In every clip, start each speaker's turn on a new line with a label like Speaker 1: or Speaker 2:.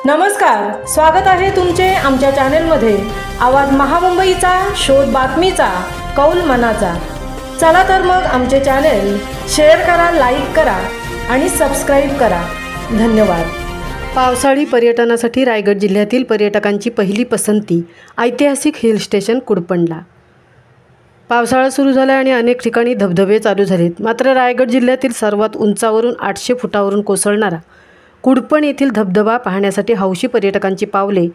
Speaker 1: नमस्कार, स्वागत आहे तुमचे आमच्या चॅनेलमध्ये। आवाज महामुंबईचा, शोध बातमीचा, कौल मनाचा। चला तर मग आमचे चॅनेल शेअर करा, लाईक करा आणि सबस्क्राइब करा। धन्यवाद।
Speaker 2: पावसाळी पर्यटनासाठी रायगड जिल्ह्यातील पर्यटकांची पहिली पसंती ऐतिहासिक हिल स्टेशन कुडपणला। पावसाळा सुरू झाला आणि अनेक ठिकाणी धबधबे चालू झालेत। मात्र रायगड जिल्ह्यातील सर्वात उंचावरून 800 फुटावरून कोसळणारा कुडपण येथील धबधबा पाहण्यासाठी हौशी पर्यटकांची पावले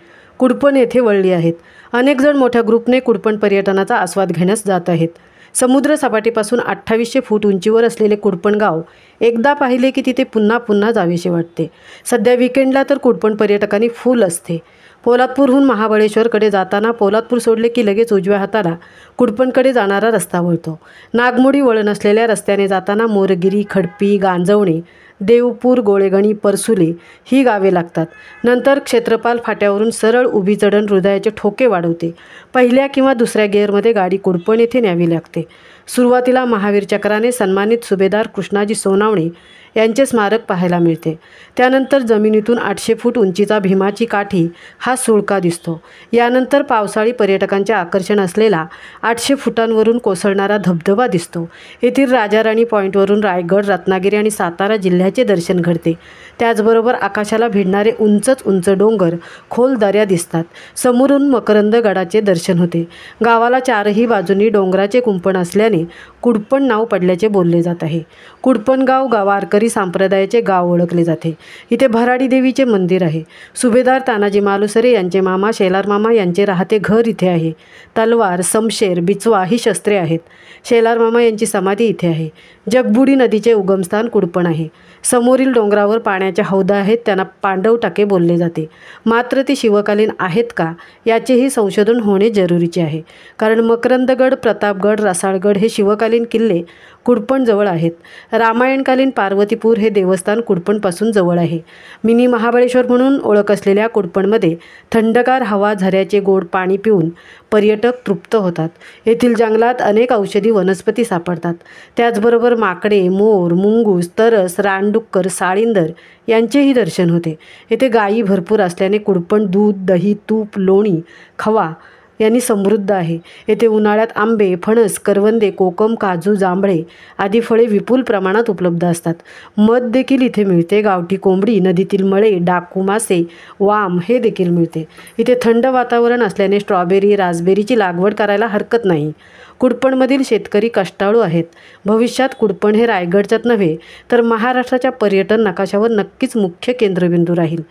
Speaker 2: कुडपण येथे वळली आहेत। अनेक जण मोठ्या ग्रुपने कुडपण पर्यटनाचा आस्वाद घेण्यास जात आहेत। समुद्र सपाटीपासून 2800 फूट उंचीवर असलेले कुडपण गाव एकदा पाहिले की तिथे पुन्हा पुन्हा जावेसे वाटते। सध्या वीकेंडला तर कुडपण पर्यटकांनी फुल असते। पोलादपूरहून महाबळेश्वरकडे जाताना पोलादपूर सोडले की लगेच उजव्या हाताला कुडपणकडे जाणारा रस्ता वळतो। नागमोडी वळण असलेल्या रस्त्याने जाताना मोरगिरी, खडपी, गांजवणे, देवपूर, गोळेगणी, परसुले ही गावे लागतात। नंतर क्षेत्रपाल फाट्यावरून सरळ उभी चढण हृदयाचे ठोके वाढवते। पहिल्या किंवा दुसऱ्या गिअरमध्ये गाडी कुडपण येथे न्यावी लागते। सुरुवातीला महावीर चक्राने सन्मानित सुभेदार कृष्णाजी सोनावणे यांचे स्मारक पाहायला मिळते। त्यानंतर जमिनीतून 800 फूट उंचीचा भीमाची काठी हा सुळका दिसतो। यानंतर पावसाळी पर्यटकांचे आकर्षण असलेला 800 फुटांवरून कोसळणारा धबधबा दिसतो। येथील राजाराणी पॉईंटवरून रायगड, रत्नागिरी आणि सातारा जिल्ह्याचे दर्शन घडते। त्याचबरोबर आकाशाला भिडणारे उंचच उंच डोंगर, खोल दऱ्या दिसतात। समोरून मकरंद गडाचे दर्शन होते। गावाला चारही बाजूंनी डोंगराचे कुंपण असल्याने कुडपण नाव पडल्याचे बोलले जात आहे। कुडपण गाव वारकरी संप्रदायाचे गाव ओळखले जाते। इथे भराडी देवीचे मंदिर आहे। सुभेदार तानाजी मालुसरे यांचे मामा शेलार मामा यांचे राहते घर इथे आहे। तलवार, समशेर, बिचवा ही शस्त्रे आहेत। शेलार मामा यांची समाधी इथे आहे। जगबुडी नदीचे उगमस्थान कुडपण आहे। समोरील डोंगरावर पाण्याच्या हौदा आहेत, त्यांना पांडव टाके बोलले जाते। मात्र ते शिवकालीन आहेत का याचेही संशोधन होणे जरुरीचे आहे, कारण मकरंदगड, प्रतापगड, रसाळगड हे शिवकालीन किल्ले कुडपण जवळ आहेत। रामायणकालीन पार्वतीपूर हे देवस्थान कुडपणपासून जवळ आहे। मिनी महाबळेश्वर म्हणून ओळख असलेल्या कुडपणमध्ये थंडगार हवा, झऱ्याचे गोड पाणी पिऊन पर्यटक तृप्त होतात। येथील जंगलात अनेक औषधी वनस्पती सापडतात। त्याचबरोबर माकडे, मोर, मुंगूस, तरस, रानडुक्कर, साळींदर यांचेही दर्शन होते। येथे गायी भरपूर असल्याने कुडपण दूध, दही, तूप, लोणी, खवा यांनी समृद्ध आहे। येथे उन्हाळ्यात आंबे, फणस, करवंदे, कोकम, काजू, जांभळे आदी फळे विपुल प्रमाणात उपलब्ध असतात। मध देखील इथे मिळते। गावठी कोंबडी, नदीतील मळे, डाकू मासे, वाम हे देखील मिळते। इथे थंड वातावरण असल्याने स्ट्रॉबेरी, रास्बेरीची लागवड करायला हरकत नाही। कुडपणमधील शेतकरी कष्टाळू आहेत। भविष्यात कुडपण हे रायगडच्याच नव्हे तर महाराष्ट्राच्या पर्यटन नकाशावर नक्कीच मुख्य केंद्रबिंदू राहील।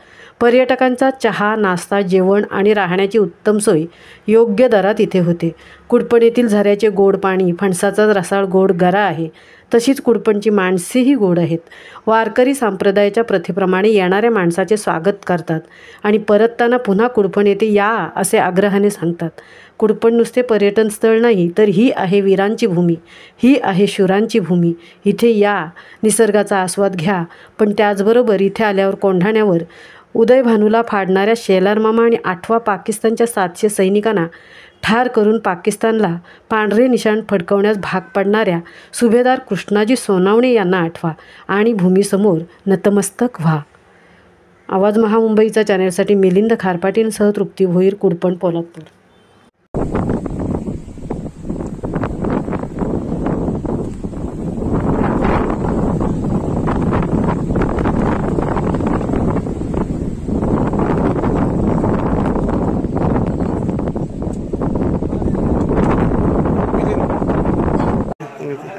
Speaker 2: पर्यटकांचा चहा, नाश्ता, जेवण आणि राहण्याची उत्तम सोय योग्य दरात इथे होते। कुडपण येथील झऱ्याचे गोड पाणी, फणसाचा रसाळ गोड गरा आहे। तशीच कुडपणची माणसेही गोड आहेत। वारकरी संप्रदायाच्या प्रथेप्रमाणे येणाऱ्या माणसाचे स्वागत करतात आणि परतताना पुन्हा कुडपण येथे या असे आग्रहाने सांगतात। कुडपण नुसते पर्यटन स्थळ नाही, तर ही आहे वीरांची भूमी, ही आहे शूरांची भूमी। इथे या, निसर्गाचा आस्वाद घ्या, पण त्याचबरोबर इथे आल्यावर कोंढाण्यावर उदयभानूला फाडणाऱ्या शेलार मामा आणि 8व्या पाकिस्तानच्या 700 सैनिकांना ठार करून पाकिस्तानला पांढरे निशाण फडकवण्यास भाग पडणाऱ्या सुभेदार कृष्णाजी सोनावणे यांना आठवा आणि भूमीसमोर नतमस्तक व्हा। आवाज महामुंबईचा चॅनेलसाठी मिलिंद खारपाटींसह तृप्ती भोईर, कुडपण, पोलादपूर।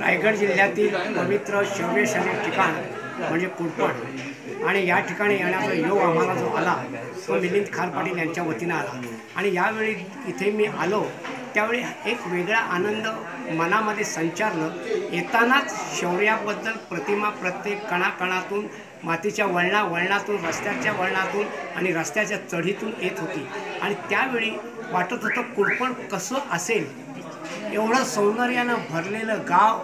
Speaker 3: रायगड जिल्ह्यातील पवित्र शैवशैली ठिकाण म्हणजे कुडपण, आणि या ठिकाणी येण्याचा योग आम्हाला जो आला तो मिलिंद खार पाटील यांच्या वतीनं आला। आणि यावेळी इथे मी आलो त्यावेळी एक वेगळा आनंद मनामध्ये संचारलं। येतानाच शौर्याबद्दल प्रतिमा प्रत्येक कणाकणातून, मातीच्या वळणातून, रस्त्याच्या वळणातून आणि रस्त्याच्या चढीतून येत होती। आणि त्यावेळी वाटत होतं कुडपण कसं असेल, एवढं सौंदर्यानं भरलेलं गाव